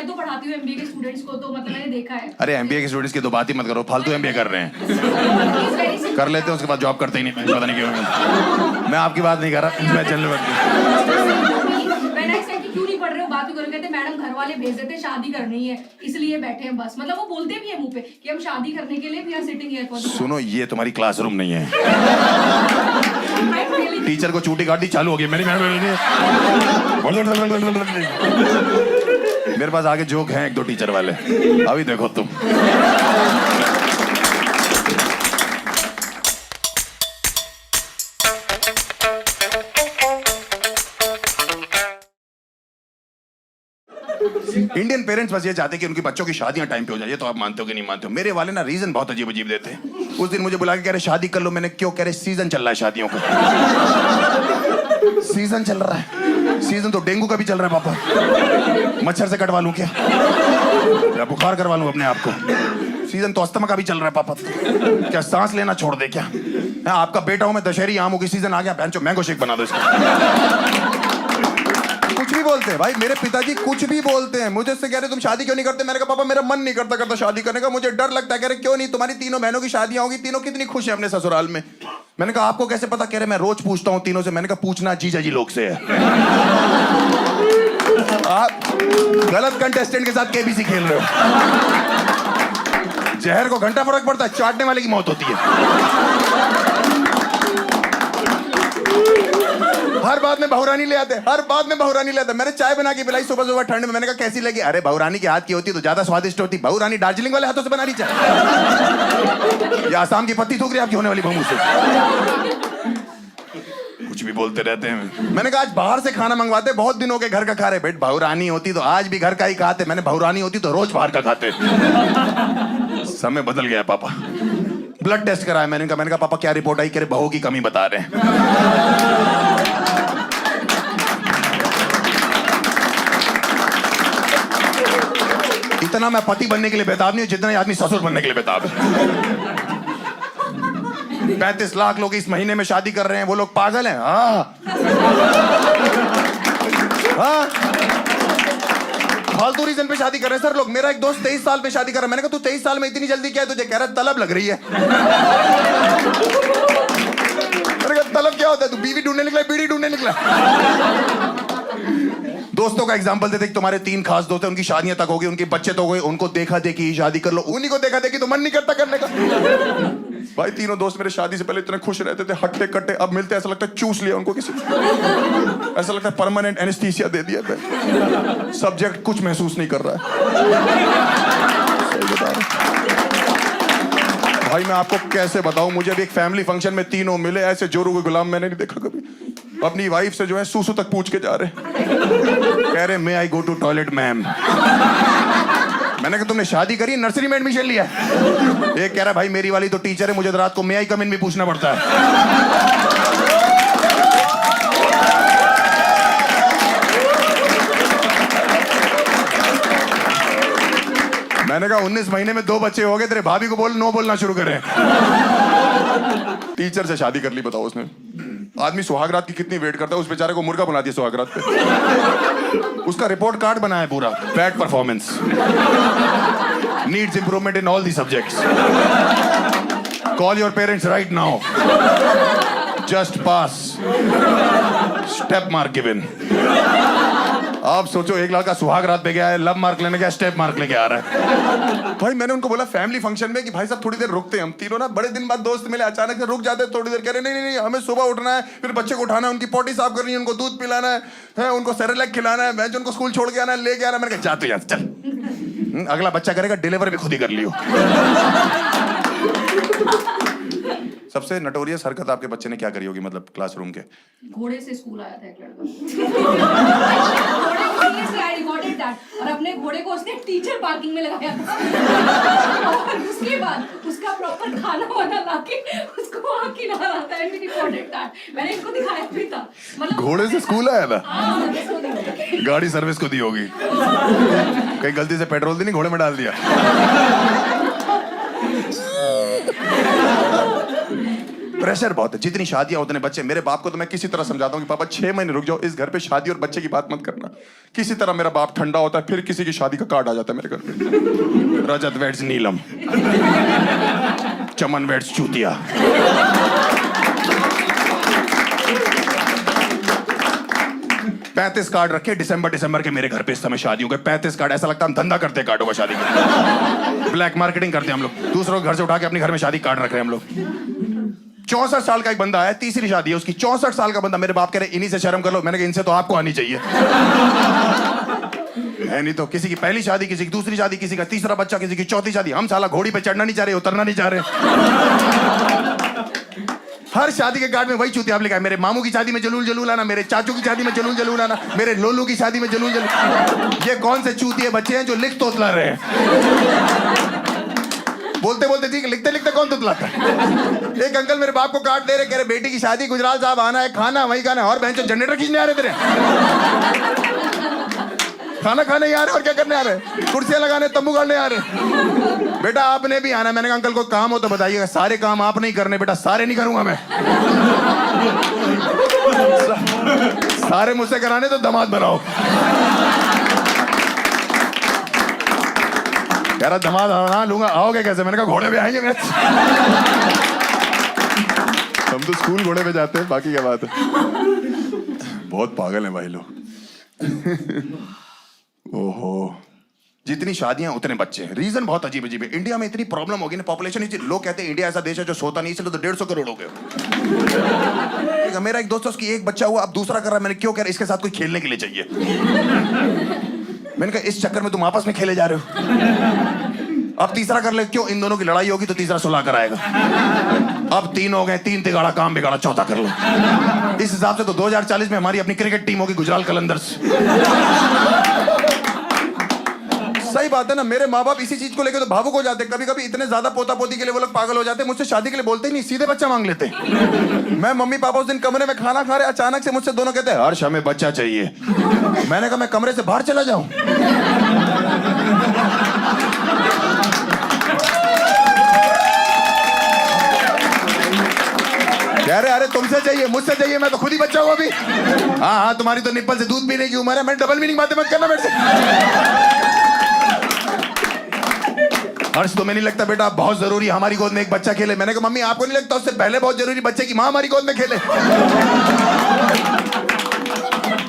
मैं तो पढ़ाती हूँ एमबीए के स्टूडेंट्स को, तो मतलब मैंने देखा है। अरे एमबीए के स्टूडेंट्स की तो बात ही मत करो, फालतू एमबीए कर रहे हैं। कर लेते हैं उसके बाद जॉब करते ही नहीं, पता नहीं क्यों। मैं आपकी बात नहीं कर रहा, मैं जनरल क्यों नहीं पढ़ रहे हो, बात ही करो। कहते मैडम घर वाले भेज देते, शादी करनी है इसलिए बैठे हैं बस। मतलब वो बोलते भी है मुंह पे कि हम शादी करने के लिए भी आर सिटिंग हियर फॉर। सुनो, ये तुम्हारी क्लासरूम नहीं है। टीचर को चूटी काटी चालू हो गई मेरी मैडम। मेरे पास आगे जोक हैं एक दो टीचर वाले, अभी देखो तुम। इंडियन पेरेंट्स बस ये चाहते हैं कि उनकी बच्चों की शादियां टाइम पे हो जाए। ये तो आप मानते हो कि नहीं मानते हो? मेरे वाले ना रीजन बहुत अजीब अजीब देते हैं। उस दिन मुझे बुला के कह रहे शादी कर लो। मैंने क्यों? कह रहे सीजन चल रहा है शादियों का। सीजन चल रहा है? सीजन तो डेंगू का भी चल रहा है पापा। मच्छर से कटवा लूं क्या? या बुखार करवा लूं अपने आप को? सीजन तो अस्थमा का भी चल रहा है पापा। क्या सांस लेना छोड़ दे क्या? आपका बेटा हूं मैं, दशहरी आमों की सीजन आ गया, बहनचोद मैंगो शेक बना दो इसका। कुछ भी बोलते हैं भाई, मेरे पिताजी कुछ भी बोलते हैं। मुझे से कह रहे तुम शादी क्यों नहीं करते? मैंने कहा पापा मेरा मन नहीं करता शादी करने का, मुझे डर लगता है। कह रहे क्यों नहीं? तुम्हारी तीनों बहनों की शादियां होगी, तीनों कितनी खुश है अपने ससुराल में। मैंने कहा आपको कैसे पता? कह रहे मैं रोज पूछता हूँ तीनों से। मैंने कहा पूछना जीजा जी लोग से है। आप गलत कंटेस्टेंट के साथ केबीसी खेल रहे हो। जहर को घंटा फर्क पड़ता है, चाटने वाले की मौत होती है। हर बात में बहुरानी ले आते, हर बात में बहुरानी ले आते। मैंने चाय बना के पिलाई सुबह सुबह ठंड में। मैंने कहा कैसी लगी? अरे बहुरानी के हाथ की होती तो ज्यादा स्वादिष्ट होती। बहुरानी दार्जिलिंग वाले हाथों से बना रही चाय, या आसाम की पत्ती थूक रही आपकी होने वाली बहू से। कुछ भी बोलते रहते हैं। मैंने कहा आज बाहर से खाना मंगवाते, बहुत दिनों के घर का खा रहे। बेट बहुरानी होती तो आज भी घर का ही खाते। मैंने बहुरानी होती तो रोज बाहर का खाते। समय बदल गया पापा। ब्लड टेस्ट कराया मैंने कहा पापा क्या रिपोर्ट आई? कह रहे बहू की कमी बता रहे हैं। इतना मैं पति बनने के लिए बेताब नहीं हूं जितना आदमी ससुर बनने के लिए बेताब है। 35 लाख लोग इस महीने में शादी कर रहे हैं, वो लोग पागल हैं? हाँ फालतू रीजन पे शादी कर रहे हैं सर लोग। मेरा एक दोस्त 23 साल पे शादी कर रहा है। मैंने कहा तू 23 साल में इतनी जल्दी क्या है तुझे? कह रहा तलब लग रही है। मैंने कहा तलब क्या होता है? तू बीवी ढूंढने निकला, बीड़ी ढूंढने निकला? दोस्तों का एग्जांपल देते कि तुम्हारे 3 खास दोस्त हैं, उनकी शादियां तक हो गई, उनके बच्चे तो हो गए, उनको देखा देखी ही शादी कर लो। उन्हीं को देखा देखी तो मन नहीं करता करने का। भाई तीनों दोस्त मेरे शादी से पहले इतने खुश रहते थे, हट्टे कट्टे, अब मिलते ऐसा लगता है चूस लिया उनको किसी। ऐसा लगता है परमानेंट एनेस्थीसिया दे दिया। सब्जेक्ट कुछ महसूस नहीं कर रहा है। सही बता रहा भाई, मैं आपको कैसे बताऊं? मुझे अभी एक फैमिली फंक्शन में तीनों मिले, ऐसे जोरू के गुलाम मैंने नहीं देखा कभी। अपनी वाइफ से जो है सूसू तक पूछ के जा रहे। कह रहे मे आई गो टू टॉयलेट मैम। मैंने कहा तुमने शादी करी, नर्सरी में एडमिशन लिया? एक कह रहा भाई मेरी वाली तो टीचर है, मुझे तो रात को मे आई कम इन भी पूछना पड़ता है। मैंने कहा 19 महीने में 2 बच्चे हो गए, तेरे भाभी को बोल नो बोलना शुरू करें। टीचर से शादी कर ली, बताओ उसने। आदमी सुहागरात की कितनी वेट करता है, उस बेचारे को मुर्गा बना दिया सुहागरात पे। उसका रिपोर्ट कार्ड बना है पूरा, bad performance, needs improvement in all the subjects, call your parents right now, just pass, step mark given. आप सोचो एक लड़का सुहागरात पे गया है, लब मार्क लेने गया, स्टेप मार्क लेके आ रहा है। भाई मैंने उनको बोला फैमिली फंक्शन में कि भाई साहब थोड़ी देर रुकते हैं। हम तीनों ना बड़े दिन बाद दोस्त मिले, अचानक से रुक जाते हैं थोड़ी देर। कह रहे नहीं हमें सुबह उठना है, फिर बच्चे को उठाना है, उनकी पोटी साफ करनी है, उनको दूध पिलाना है, उनको सेरेलैक खिलाना है, मैं उनको स्कूल छोड़ के आना है, लेके आना है। मैंने कहा जा तो यहाँ चल, अगला बच्चा करेगा डिलीवर भी खुद ही कर लियो। सबसे नटोरियस हरकत आपके बच्चे ने क्या करी होगी, मतलब क्लासरूम के? घोड़े से स्कूल आया था एक लड़का। और अपने घोड़े को उसने टीचर पार्किंग में लगाया था। और उसके बाद उसका प्रॉपर खाना वाना लाके उसको वहाँ खिला रहा था। मैंने इनको दिखाया भी था। मतलब घोड़े से स्कूल आया था? गाड़ी सर्विस को दी होगी, कहीं गलती से पेट्रोल तो नहीं घोड़े में डाल दिया? प्रेशर बहुत है, जितनी शादियां उतने बच्चे। मेरे बाप को तो मैं किसी तरह समझाता हूँ कि पापा 6 महीने रुक जाओ, इस घर पे शादी और बच्चे की बात मत करना। किसी तरह मेरा बाप ठंडा होता है, फिर किसी की शादी का कार्ड आ जाता है मेरे घर पे। रजत वेड्स नीलम, चमन वेड्स चूतिया। 35 कार्ड रखे दिसंबर के मेरे घर पे इस समय शादियों के 35 कार्ड। ऐसा लगता है हम धंधा करते हैं कार्डों का, शादी का ब्लैक मार्केटिंग करते हैं हम लोग। दूसरों के घर से उठा के अपने घर में शादी कार्ड रख रहे हैं हम लोग। 64 साल का एक बंदा है, तीसरी शादी है उसकी। 64 साल का बंदा, मेरे बाप कह रहे इन्हीं से शर्म कर लो। मैंने कहा इनसे तो आपको आनी चाहिए है, नहीं तो किसी की पहली शादी, किसी की दूसरी शादी, किसी का तीसरा बच्चा, किसी की चौथी शादी। हम साला घोड़ी पे चढ़ना नहीं चाह रहे, उतरना नहीं चाह रहे। हर शादी के कार्ड में वही चूतिया लिखा है। मेरे मामू की शादी में जलूल जलूल आना, मेरे चाचू की शादी में जलूल जलूल आना, मेरे लोलू की शादी में जलूल जलूल। ये कौन से चूतिए बच्चे हैं जो लिख तोतला रहे हैं? बोलते बोलते ठीक, लिखते लिखते कौन तुतलाता है? एक अंकल मेरे बाप को कार्ड दे रहे, कह रहे बेटी की शादी, गुजराल साहब आना है, खाना वही खाना है। और बहन जनरेटर खींचने आ रहे तेरे, खाना खाने ही आ रहे और क्या करने आ रहे? कुर्सियां लगाने, तंबू गाड़ने आ रहे। बेटा आपने भी आना। मैंने कहा अंकल को काम हो तो बताइएगा। सारे काम आप नहीं करने बेटा, सारे नहीं करूंगा मैं। सारे मुझसे कराने तो दामाद बनाओ। कह रहा दामाद बना लूंगा, आओगे कैसे? मैंने कहा घोड़े पे आएंगे। मैं हम तो स्कूल घोड़े पे जाते हैं, बाकी क्या बात है। बहुत पागल हैं भाई लोग। ओहो, जितनी शादियां उतने बच्चे हैं। रीजन बहुत अजीब अजीब है। इंडिया में इतनी प्रॉब्लम होगी ना, पॉपुलेशन इतनी। लोग कहते हैं इंडिया ऐसा देश है जो सोता नहीं, इसलिए तो 150 करोड़ हो गए। मेरा एक दोस्त है, उसकी एक बच्चा हुआ, अब दूसरा कर रहा है। मैंने क्यों कह रहा, इसके साथ कोई खेलने के लिए चाहिए। मैंने कहा इस चक्कर में तुम आपस में खेले जा रहे हो। अब तीसरा कर ले, क्यों? इन दोनों की लड़ाई होगी तो तीसरा सुलह कराएगा। अब 3 हो गए, 3 तिगाड़ा काम बिगाड़ा, चौथा कर लो। इस हिसाब से तो 2040 में हमारी अपनी क्रिकेट टीम होगी, गुजराल कलंदर्स। सही बात है ना। मेरे माँ बाप इसी चीज को लेकर तो भावुक हो जाते। कभी कभी इतने ज्यादा पोता पोती के लिए वो लोग पागल हो जाते। मुझसे शादी के लिए बोलते ही नहीं, सीधे बच्चा मांग लेते। मैं मम्मी पापा उस दिन कमरे में खाना खा रहे, अचानक से मुझसे दोनों कहते हैं हर्ष हमें बच्चा चाहिए। मैंने कहा मैं कमरे से बाहर चला जाऊं? अरे तुमसे चाहिए, मुझसे चाहिए, मैं तो खुद ही बच्चा हूं अभी। हाँ तुम्हारी तो निप्पल से दूध पीने की उम्र है। मैं डबल मीनिंग बातें मत करना मेरे से। हर्ष तुम्हें नहीं लगता बेटा बहुत जरूरी हमारी गोद में एक बच्चा खेले? मैंने कहा मम्मी आपको नहीं लगता उससे पहले बहुत जरूरी बच्चे की माँ हमारी गोद में खेले?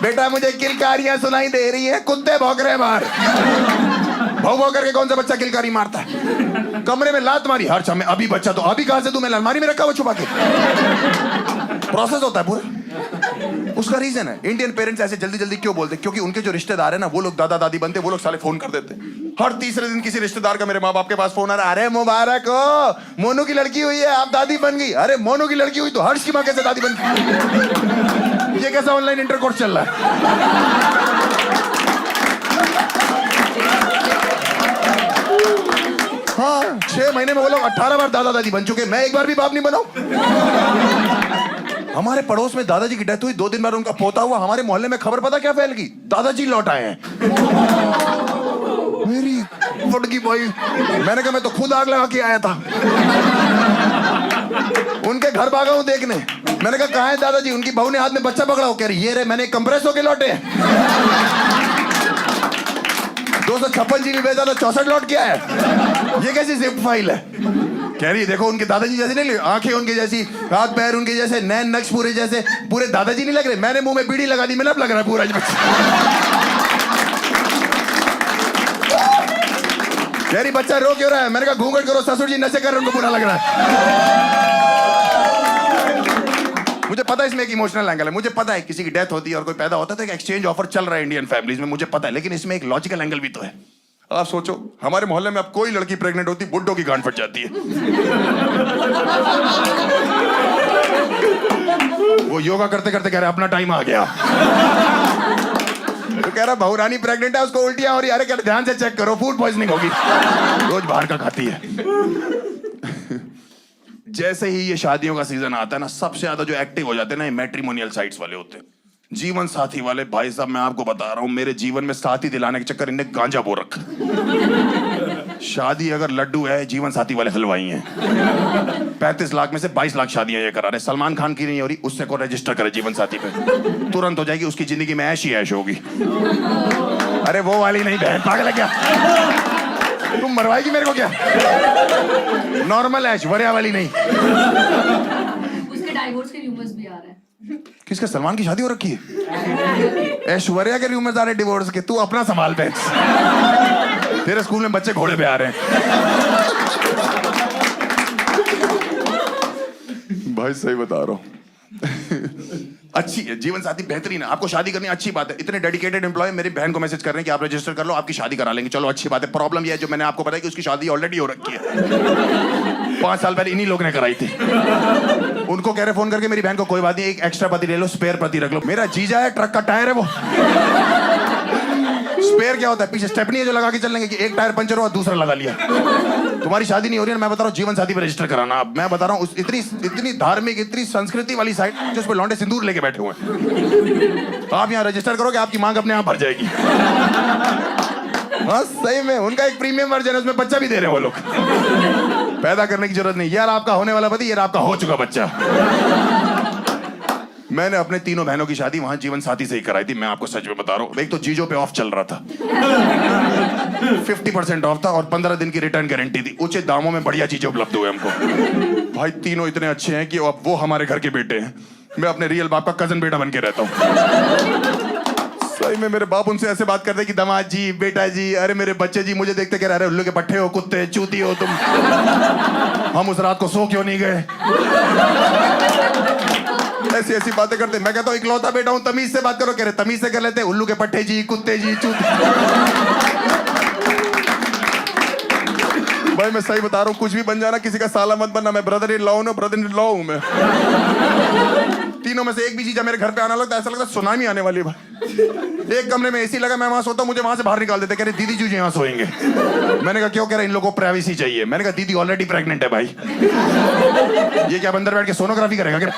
बेटा मुझे किलकारियां सुनाई दे रही है, कुत्ते भौंक रहे हैं बाहर। भौ भौ करके कौन सा बच्चा किलकारी मारता है? कमरे में लात मारी, हर्ष हमें अभी बच्चा, तो अभी कहां से तुम्हें अलमारी में रखा हुआ छुपा के? प्रोसेस होता है पूरा। उसका रीजन है। इंडियन पेरेंट्स ऐसे जल्दी जल्दी क्यों बोलते? क्योंकि उनके जो रिश्तेदार है ना, वो लोग दादा दादी बनते, वो लोग साले फोन कर देते। हर तीसरे दिन किसी रिश्तेदार का मेरे माँ बाप के पास फोन आ रहा है, अरे मुबारक हो, मोनू की लड़की हुई है, आप दादी बन गई। अरे मोनू की लड़की हुई तो हर्ष की माँ कैसे दादी बन गई? ये कैसा ऑनलाइन इंटरकोर्स चल रहा है? हाँ 6 महीने में वो लोग 18 बार दादा दादी बन चुके, मैं एक बार भी बाप नहीं बनाऊं। हमारे पड़ोस में दादाजी की डेथ हुई, 2 दिन बाद उनका पोता हुआ। हमारे मोहल्ले में खबर पता क्या फैल गई? दादाजी लौट आए हैं। मेरी फटकी भाई, मैंने कहा मैं तो खुद आग लगा के आया था। उनके घर भागा हूं देखने। मैंने कहा कहाँ है दादाजी? उनकी बहू ने हाथ में बच्चा पकड़ा हो, कह रही ये रे मैंने कंप्रेस होके लौटे। 256 GB भेजा था, 64 लौट के आया। ये कैसी जिप फाइल है? कह रही देखो उनके दादाजी जैसे नहीं, आंखें उनके जैसी, हाथ पैर उनके जैसे, नैन नक्श पूरे जैसे, पूरे दादाजी नहीं लग रहे। मैंने मुंह में बीड़ी लगा दी, मिलब लग रहा है पूरा। कह रही बच्चा रो क्यों रहा है? मैंने कहा घूंघट करो, ससुर जी नशे कर रहे, उनको बुरा लग रहा है। मुझे पता है इसमें एक इमोशनल एंगल है। मुझे पता है किसी की डेथ होती है और कोई पैदा होता है तो एक एक्सचेंज ऑफर चल रहा है इंडियन फैमिलीज में, मुझे पता है। लेकिन इसमें एक लॉजिकल एंगल भी तो है। आप सोचो हमारे मोहल्ले में अब कोई लड़की प्रेग्नेंट होती, बुड्ढों की गांड फट जाती है। वो योगा करते करते कह रहे अपना टाइम आ गया। तो कह रहा बहू रानी प्रेग्नेंट है, उसको उल्टियां हो रही। अरे कह ध्यान से चेक करो, फूड पॉइजनिंग होगी, रोज बाहर का खाती है। जैसे ही ये शादियों का सीजन आता है ना, सबसे ज्यादा जो एक्टिव हो जाते हैं ना, ये मैट्रिमोनियल साइट्स वाले होते हैं, जीवन साथी वाले। भाई साहब मैं आपको बता रहा हूं, मेरे जीवन में साथी दिलाने के चक्कर इनने गांजा बो रखा। शादी अगर लड्डू है, जीवन साथी वाले हलवाई हैं। 35 लाख में से 22 लाख शादियां ये करा रहे। सलमान खान की नहीं हो रही, उससे को रजिस्टर करे जीवन साथी पे, तुरंत हो जाएगी, उसकी जिंदगी में ऐश ही ऐश होगी। अरे वो वाली नहीं बहन, पागल है क्या? तुम मरवाएगी मेरे को क्या? नॉर्मल ऐश, वरिया वाली नहीं। उसके डाइवोर्स के रूमर्स भी आ रहे हैं। किसका? सलमान की शादी हो रखी है? ऐश्वर्या के रूमर्स आ रहे डिवोर्स के। तू अपना संभाल पे, तेरे स्कूल में बच्चे घोड़े पे आ रहे हैं। भाई सही बता रहा हूं। अच्छी है जीवन साथी, बेहतरीन है। आपको शादी करनी अच्छी बात है। इतने डेडिकेटेड एम्प्लॉय मेरी बहन को मैसेज कर रहे हैं कि आप रजिस्टर कर लो, आपकी शादी करा लेंगे। चलो अच्छी बात है। प्रॉब्लम यह है, जो मैंने आपको बताया कि उसकी शादी ऑलरेडी हो रखी है। 5 साल पहले इन्हीं लोग ने कराई थी। उनको कह रहे फोन करके, मेरी बहन को कोई बात नहीं, एक एक्स्ट्रा पति ले लो, स्पेयर पति रख लो। मेरा जीजा है, ट्रक का टायर है वो। स्पेयर क्या होता है? पीछे स्टेपनी है जो लगा के चलने की, एक टायर पंचर हुआ दूसरा लगा लिया। तुम्हारी शादी नहीं हो रही है, मैं बता रहा हूँ जीवन साथी पे रजिस्टर कराना। अब मैं बता रहा हूँ, इतनी धार्मिक, इतनी संस्कृति वाली साइट जिस पे लौंडे सिंदूर लेके बैठे हुए हैं। आप यहाँ रजिस्टर करोगे, आपकी मांग अपने आप भर जाएगी। हाँ सही में, उनका एक प्रीमियम वर्जन है, उसमें बच्चा भी दे रहे हैं वो लोग। पैदा करने की जरूरत नहीं। यार आपका होने वाला पति, यार आपका हो चुका बच्चा। मैंने अपने तीनों बहनों की शादी वहां जीवन साथी से ही कराई थी। मैं आपको सच में बता रहा हूँ। एक तो चीजों पे ऑफ चल रहा था, 50% ऑफ था, और 15 दिन की रिटर्न गारंटी थी। उचित दामों में बढ़िया चीजें उपलब्ध हुए हमको। भाई तीनों इतने अच्छे हैं कि अब वो हमारे घर के बेटे हैं। मैं अपने रियल बाप का कजन बेटा बन के रहता हूँ। सही में मेरे बाप उनसे ऐसे बात करते कि दामाद जी, बेटा जी, अरे मेरे बच्चे जी, मुझे देखते कह रहे उल्लू के पट्टे हो, कुत्ते चूती हो तुम। हम उस रात को सो क्यों नहीं गए? ऐसी ऐसी बातें करते। मैं कहता हूँ इकलौता बेटा हूँ, तमीज से बात करो। कह रहे तमीज से कर लेते, उल्लू के पट्टे जी, कुत्ते जी, चूती। भाई मैं सही बता रहा हूँ, कुछ भी बन जाना, किसी का साला मत बनना। मैं ब्रदर इन लॉ हूँ मैं। तीनों में से एक भी चीज मेरे घर पे आना लगता है, ऐसा लगता है सुनामी आने वाली है भाई। एक कमरे में एसी लगा, मैं वहां सोता हूँ, मुझे वहां से बाहर निकाल देते। कह रहे दीदी जी यहाँ सोएंगे। मैंने कहा क्यों? कह रहे इन लोगों को प्राइवेसी चाहिए। मैंने कहा दीदी ऑलरेडी प्रेग्नेंट है भाई, ये क्या अंदर बैठ के सोनोग्राफी करेगा क्या?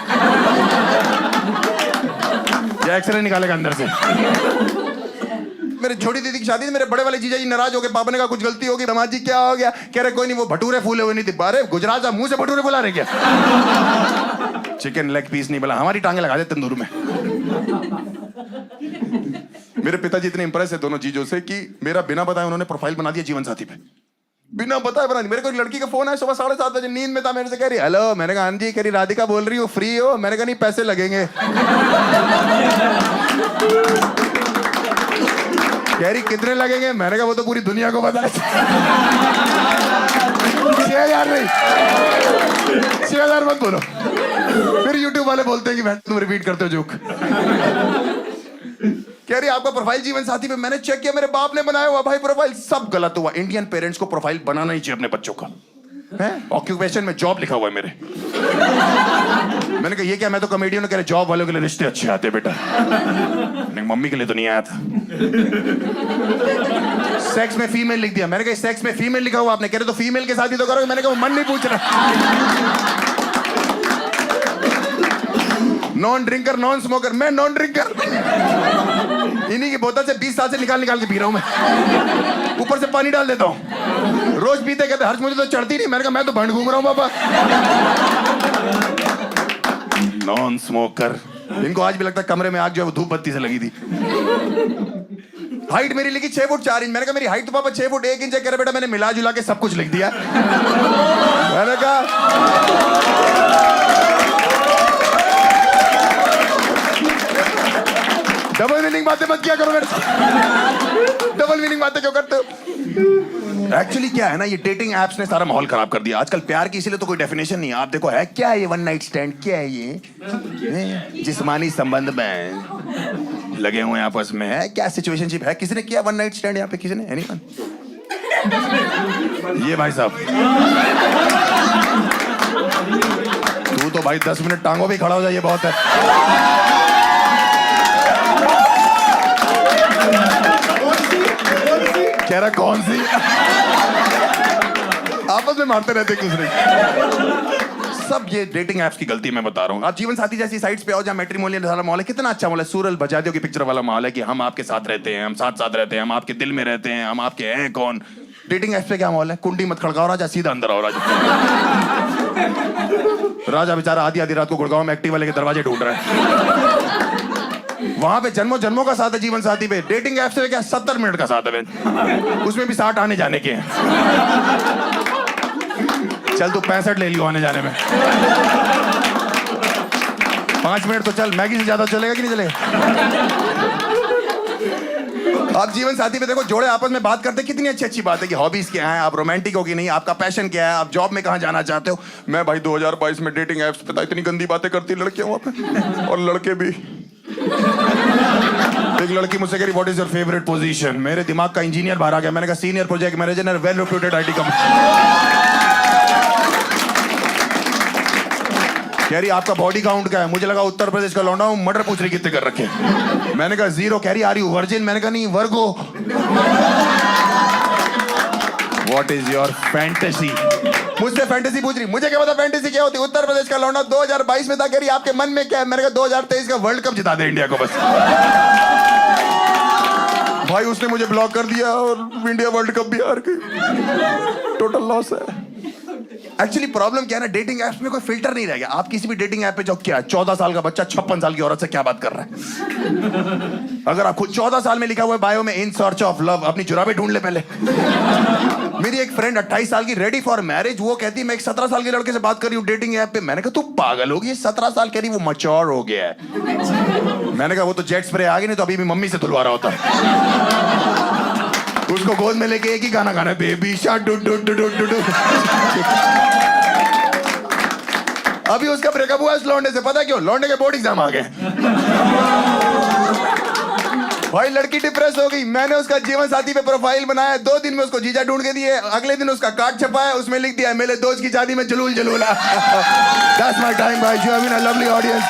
या एक्सरे निकालेगा अंदर से? मेरे छोटी दीदी की शादी थी, मेरे बड़े वाले जीजा जी नाराज हो गए। पापा ने कहा कुछ गलती होगी। दामाद जी क्या हो गया? कह रहे कोई नहीं, वो भटूरे फूले हुए नहीं थे। अरे गुजरात जा, मुंह से भटूरे फुला रहे क्या? चिकन लेग पीस नहीं बोला, हमारी टांगे लगा दे तंदूर में। मेरे पिताजी इतने इंप्रेस है दोनों चीजों से कि मेरा बिना बताए उन्होंने प्रोफाइल बना दिया जीवन साथी पे। बिना बताए बना दी। मेरे को एक लड़की का फोन आया सुबह 7:30 बजे, नींद में था, मेरे से कह रही हेलो। मैंने कहा हाँ जी। कह रही राधिका बोल रही हो, फ्री हो? मैंने कहा नहीं, पैसे लगेंगे। कह रही कितने लगेंगे? मैंने कहा वो तो पूरी दुनिया को पता है। 6,000 नहीं, 6,000 मत बोलो। फिर YouTube वाले बोलते हैं कि तुम रिपीट करते हो जोक। कह रही आपका प्रोफाइल जीवन साथी पे मैंने चेक किया, मेरे बाप ने बनाया हुआ भाई प्रोफाइल, सब गलत हुआ। इंडियन पेरेंट्स को प्रोफाइल बनाना ही चाहिए अपने बच्चों का। ऑक्यूपेशन में जॉब लिखा हुआ है मेरे। मैंने कहा ये क्या? मैं तो कॉमेडियन। कह रहे जॉब वालों के लिए रिश्ते अच्छे आते बेटा। मम्मी के लिए तो नहीं आया था। सेक्स में फीमेल लिख दिया। मैंने कहा सेक्स में फीमेल लिखा हुआ आपने? कह रहे तो फीमेल के साथ ही तो करोगे। मैंने कहा मन नहीं पूछ रहा। Non drinker, non smoker. मैं नॉन ड्रिंकर, इन्हीं की बोतल से 20 साल से निकाल के पी रहा हूं मैं। ऊपर से पानी डाल देता हूं। रोज पीते कहते हर्ष मुझे तो चढ़ती नहीं। मैंने कहा मैं तो भंड घूम रहा हूं पापा। Non smoker. इनको आज भी लगता है कमरे में आग जो है वो धूप बत्ती से लगी थी। हाइट मेरी लिखी 6 फुट 4 इंच। मैंने कहा मेरी हाइट तो पापा 6 फुट 1 इंच है। कह रहे बेटा मैंने मिला जुला के सब कुछ लिख दिया। मैंने कहा डबल मीनिंग बातें मत किया करो मेरे साथ। डबल मीनिंग बातें क्यों करते हो? एक्चुअली क्या है ना, ये डेटिंग एप्स ने सारा माहौल खराब कर दिया। आजकल प्यार की इसीलिए तो कोई डेफिनेशन नहीं है। आप देखो है क्या ये वन नाइट स्टैंड? क्या है ये? जिस्मानी संबंध में लगे हुए आपस में है क्या? सिचुएशनशिप है? किसी ने किया वन नाइट स्टैंड यहाँ पे? किसी ने? एनीवन? ये भाई साहब तू तो भाई 10 मिनट टांगों पे खड़ा हो जाए, ये बहुत है। कह रहा कौन सी? आपस में मारते रहते एक दूसरे। सब ये डेटिंग एप्स की गलती मैं बता रहा हूँ। आप जीवन साथी जैसी साइट्स पे आओ जहाँ मैट्रिमोनियल सारा माहौल है। कितना अच्छा माहौल है। सूरज बजादियों की पिक्चर वाला माहौल है कि हम आपके साथ रहते हैं, हम साथ साथ रहते हैं, हम आपके दिल में रहते हैं, हम आपके हैं कौन। डेटिंग ऐप पे क्या माहौल है? कुंडी मत खड़काओ राजा, सीधा अंदर आओ राजा। राजा बेचारा आधी आधी रात को गुड़गांव में एक्टिवा लेके दरवाजे ढूंढ रहा है। वहां पे जन्मों जन्मों का साथ है जीवन साथी पे। डेटिंग ऐप से क्या 70 मिनट का साथ है, उसमें भी 60 आने जाने के हैं। चल तू 65 ले लियो आने जाने में। 5 मिनट तो चल, मैगी से ज्यादा चलेगा कि नहीं चलेगा? आप जीवन साथी पे देखो, जोड़े आपस में बात करते, कितनी अच्छी अच्छी बात है कि हॉबीज क्या है, आप रोमांटिक हो कि नहीं, आपका पैशन क्या है, आप जॉब में कहाँ जाना चाहते हो। मैं भाई 2022 में डेटिंग ऐप्स पे इतनी गंदी बातें करती लड़कियां वहां पे, और लड़के भी। एक लड़की मुझसे कह रही what is your favourite position. मेरे दिमाग का इंजीनियर बाहर आ गया। मैंने कहा senior project manager, well reputed IT company. कह रही आपका बॉडी काउंट क्या है? मुझे लगा उत्तर प्रदेश का लौंडा हूं, मर्डर पूछ रही कितने कर रखे। मैंने कहा 0। कह रही आर यू वर्जिन? मैंने कहा नहीं, Virgo. What is your fantasy? मुझसे फैंटेसी पूछ रही। मुझे क्या पता फैंटेसी क्या होती? उत्तर प्रदेश का लौंडा 2022 में था। कह रही आपके मन में क्या है? मैंने कहा 2023 का वर्ल्ड कप जिता दे इंडिया को बस। भाई उसने मुझे ब्लॉक कर दिया और इंडिया वर्ल्ड कप भी हार गई। टोटल लॉस है। एक्चुअली प्रॉब्लम क्या है ना, डेटिंग ऐप्स में कोई फिल्टर नहीं रह गया। आप किसी भी डेटिंग ऐप पे जाओ, क्या 14 साल का बच्चा 56 साल की औरत से क्या बात कर रहा है? अगर आप खुद 14 साल में लिखा हुआ है बायो में इन सर्च ऑफ लव, अपनी जुराबे ढूंढ ले पहले। मेरी एक फ्रेंड 28 साल की, रेडी फॉर मैरिज, वो कहती मैं एक 17 साल के लड़के से बात कर रही हूँ डेटिंग ऐप पे। मैंने कहा तू पागल होगी, 17 साल कह रही, वो मैच्योर हो गया है। मैंने कहा वो तो जेट स्प्रे आ गई, नहीं तो अभी भी मम्मी से धुलवा रहा होता। उसको गोद में लेके एक ही गाना गाना है, baby shark do do do do do. अभी उसका ब्रेकअप हुआ इस लौंडे से, पता क्यों? लौंडे के बोर्ड एग्जाम आ गए। भाई लड़की डिप्रेस हो गई। मैंने उसका जीवन साथी पे प्रोफाइल बनाया, 2 दिन में उसको जीजा ढूंढ के दिए। अगले दिन उसका कार्ड छपाया, उसमें लिख दिया मेरे दोस्त की शादी में जलूल जलूला। That's my time, guys. You have been a lovely audience.